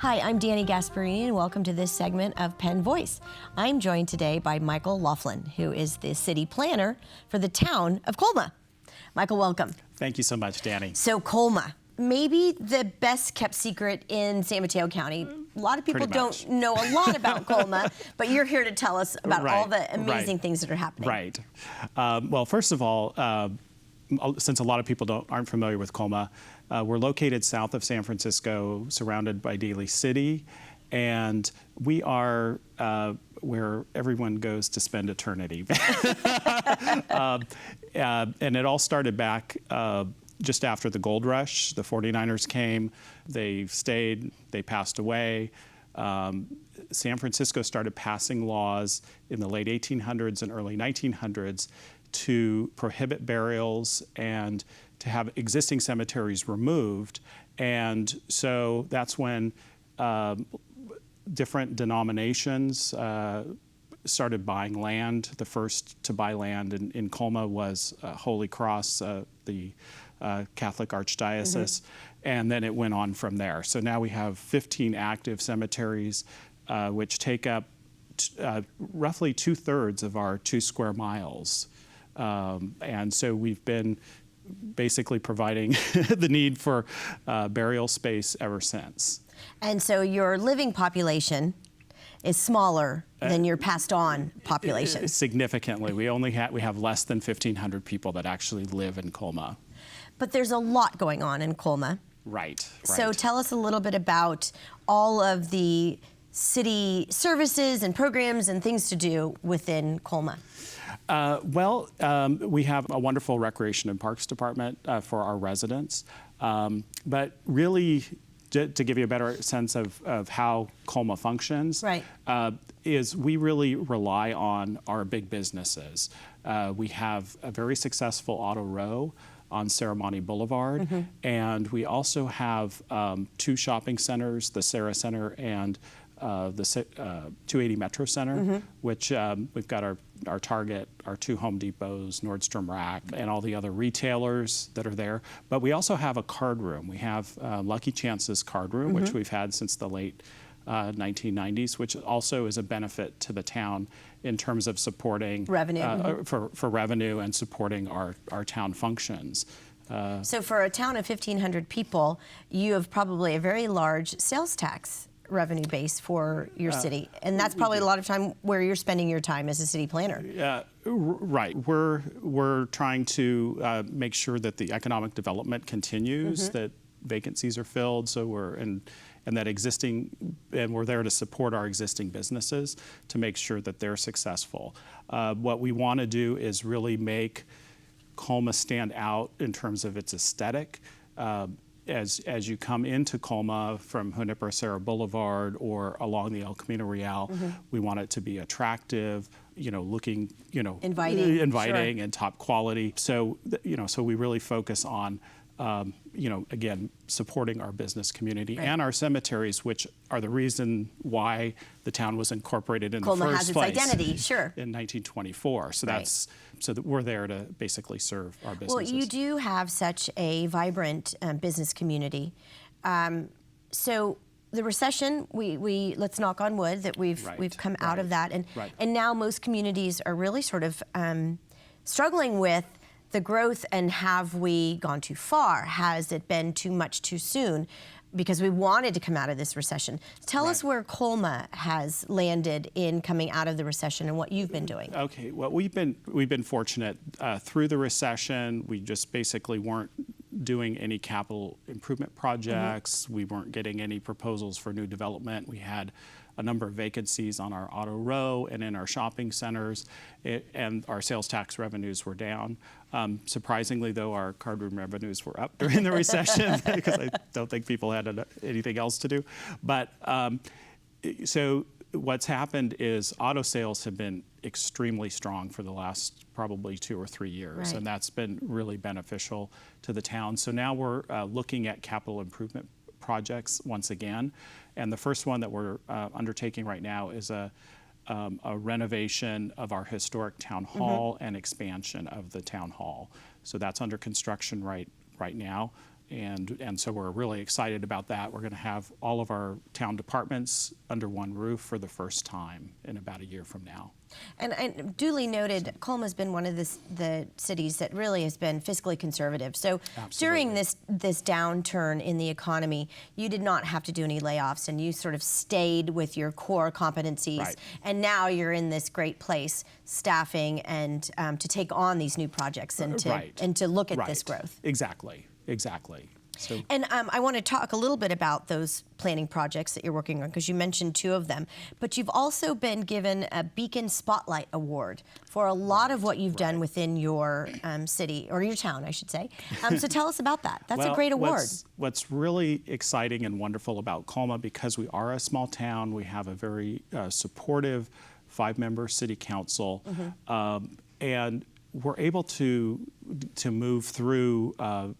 Hi, I'm Dani Gasparini, and welcome to this segment of Penn Voice. I'm joined today by Michael Laughlin, who is the city planner for the town of Colma. Michael, welcome. Thank you so much, Dani. So Colma, maybe the best kept secret in San Mateo County. A lot of people don't know a lot about Colma, but you're here to tell us about all the amazing things that are happening. Right. Well, first of all, since a lot of people aren't familiar with Colma, we're located south of San Francisco, surrounded by Daly City, and we are where everyone goes to spend eternity. And it all started back just after the gold rush. The 49ers came, they stayed, they passed away. San Francisco started passing laws in the late 1800s and early 1900s to prohibit burials and to have existing cemeteries removed. And so that's when different denominations started buying land. The first to buy land in Colma was Holy Cross, the Catholic Archdiocese, and then it went on from there. So now we have 15 active cemeteries, which take up roughly 2/3 of our 2 square miles. And so we've been basically providing the need for burial space ever since. And so your living population is smaller than your passed on population. Significantly. We have less than 1,500 people that actually live in Colma. But there's a lot going on in Colma. Right. So tell us a little bit about all of the city services and programs and things to do within Colma. We have a wonderful recreation and parks department for our residents. But really, to give you a better sense of how Colma functions, is we really rely on our big businesses. We have a very successful auto row on Ceremony Boulevard, and we also have 2 shopping centers, the Sarah Center and the 280 Metro Center, which we've got our Target, our 2 Home Depots, Nordstrom Rack, and all the other retailers that are there. But we also have a card room. We have Lucky Chance's card room, which we've had since the late 1990s, which also is a benefit to the town in terms of supporting revenue for revenue and supporting our town functions. So for a town of 1,500 people, you have probably a very large sales tax revenue base for your city, and that's probably a lot of time where you're spending your time as a city planner. Right. We're trying to make sure that the economic development continues, that vacancies are filled, so we're there to support our existing businesses to make sure that they're successful. What we want to do is really make Colma stand out in terms of its aesthetic. As you come into Colma from Juniper Serra Boulevard or along the El Camino Real, we want it to be attractive, looking, inviting and top quality. So, so we really focus on, again, supporting our business community and our cemeteries, which are the reason why the town was incorporated in Colma the first place. Colma has its identity, sure. In 1924. So so that we're there to basically serve our businesses. Well, you do have such a vibrant business community. So the recession, we let's knock on wood that we've come out of that, and now most communities are really sort of struggling with the growth. And have we gone too far? Has it been too much too soon? Because we wanted to come out of this recession. Tell us where Colma has landed in coming out of the recession and what you've been doing. Okay, well, we've been fortunate through the recession. We just basically weren't doing any capital improvement projects. We weren't getting any proposals for new development. We had a number of vacancies on our auto row and in our shopping centers, and our sales tax revenues were down. Surprisingly, though, our card room revenues were up during the recession because I don't think people had anything else to do. But so what's happened is auto sales have been extremely strong for the last probably 2 or 3 years, and that's been really beneficial to the town. So now we're looking at capital improvement projects once again, and the first one that we're undertaking right now is a renovation of our historic town hall and expansion of the town hall. So that's under construction right now. And so we're really excited about that. We're going to have all of our town departments under one roof for the first time in about a year from now. And duly noted, Colma's been one of the cities that really has been fiscally conservative. So during this downturn in the economy, you did not have to do any layoffs, and you sort of stayed with your core competencies. Right. And now you're in this great place, staffing and to take on these new projects and to look at this growth. Exactly. So. And I want to talk a little bit about those planning projects that you're working on, because you mentioned 2 of them. But you've also been given a Beacon Spotlight Award for a lot of what you've done within your city, or your town, I should say. So tell us about that. That's a great award. What's really exciting and wonderful about Colma, because we are a small town, we have a very supportive 5-member city council, and we're able to move through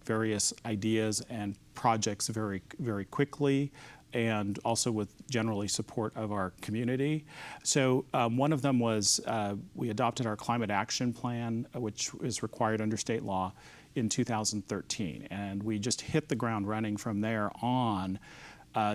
various ideas and projects very, very quickly, and also with generally support of our community. So one of them was we adopted our climate action plan, which is required under state law, in 2013, and we just hit the ground running from there on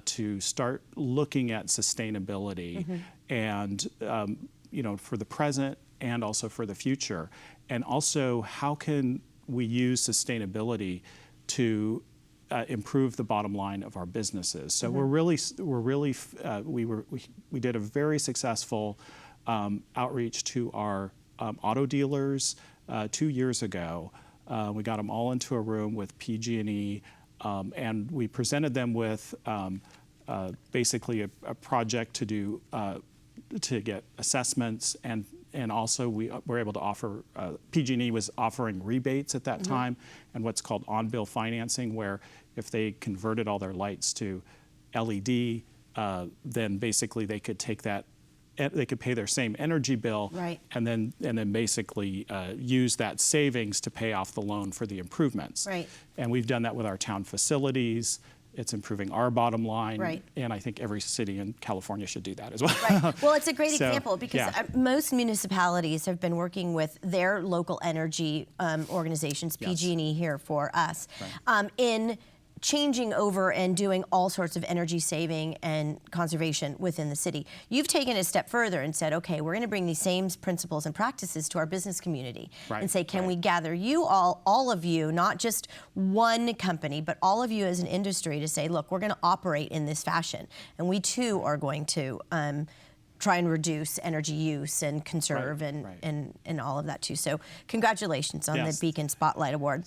to start looking at sustainability and for the present and also for the future. And also, how can we use sustainability to improve the bottom line of our businesses? So we did a very successful outreach to our auto dealers 2 years ago. We got them all into a room with PG&E, and we presented them with basically a project to do to get assessments, and also we were able to offer, PG&E was offering rebates at that time, and what's called on-bill financing, where if they converted all their lights to LED, then basically they could take that, they could pay their same energy bill, and then basically use that savings to pay off the loan for the improvements. And we've done that with our town facilities. It's improving our bottom line, and I think every city in California should do that as well. Well, it's a great example, because most municipalities have been working with their local energy organizations, PG&E here for us, in changing over and doing all sorts of energy saving and conservation within the city. You've taken it a step further and said, okay, we're going to bring these same principles and practices to our business community and say, can we gather you all of you, not just one company, but all of you as an industry, to say, look, we're going to operate in this fashion, and we too are going to try and reduce energy use and conserve and all of that too. So congratulations on the Beacon Spotlight Award.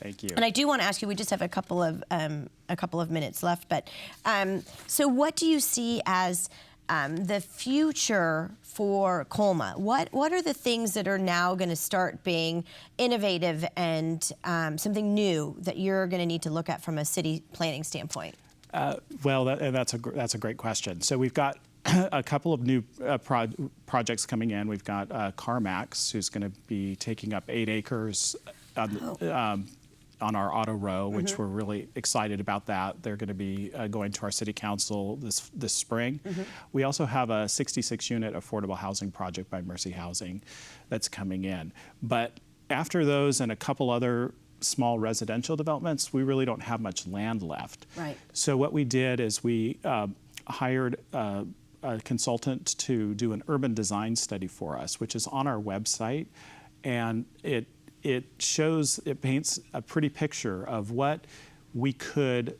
Thank you. And I do want to ask you, we just have a couple of minutes left, but so what do you see as the future for Colma? What are the things that are now going to start being innovative and something new that you're going to need to look at from a city planning standpoint? Well, that's a great question. So we've got a couple of new projects coming in. We've got CarMax, who's going to be taking up 8 acres on our auto row, which we're really excited about that. They're going to be going to our city council this spring. We also have a 66-unit affordable housing project by Mercy Housing that's coming in. But after those and a couple other small residential developments, we really don't have much land left. So what we did is we hired a consultant to do an urban design study for us, which is on our website, and it paints a pretty picture of what we could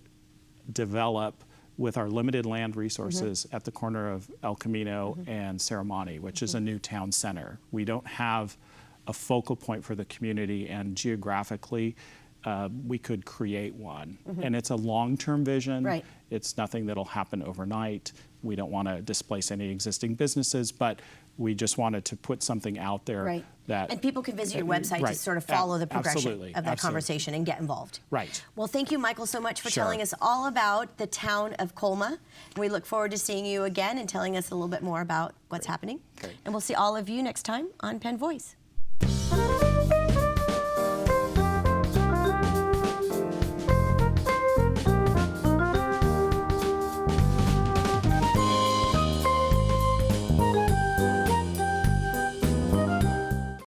develop with our limited land resources at the corner of El Camino and Serramonte, which is a new town center. We don't have a focal point for the community, and geographically, we could create one. And it's a long-term vision. It's nothing that'll happen overnight. We don't want to displace any existing businesses, but we just wanted to put something out there that... And people can visit your website to sort of follow the progression of that conversation and get involved. Well, thank you, Michael, so much for telling us all about the town of Colma. We look forward to seeing you again and telling us a little bit more about what's happening. And we'll see all of you next time on Penn Voice.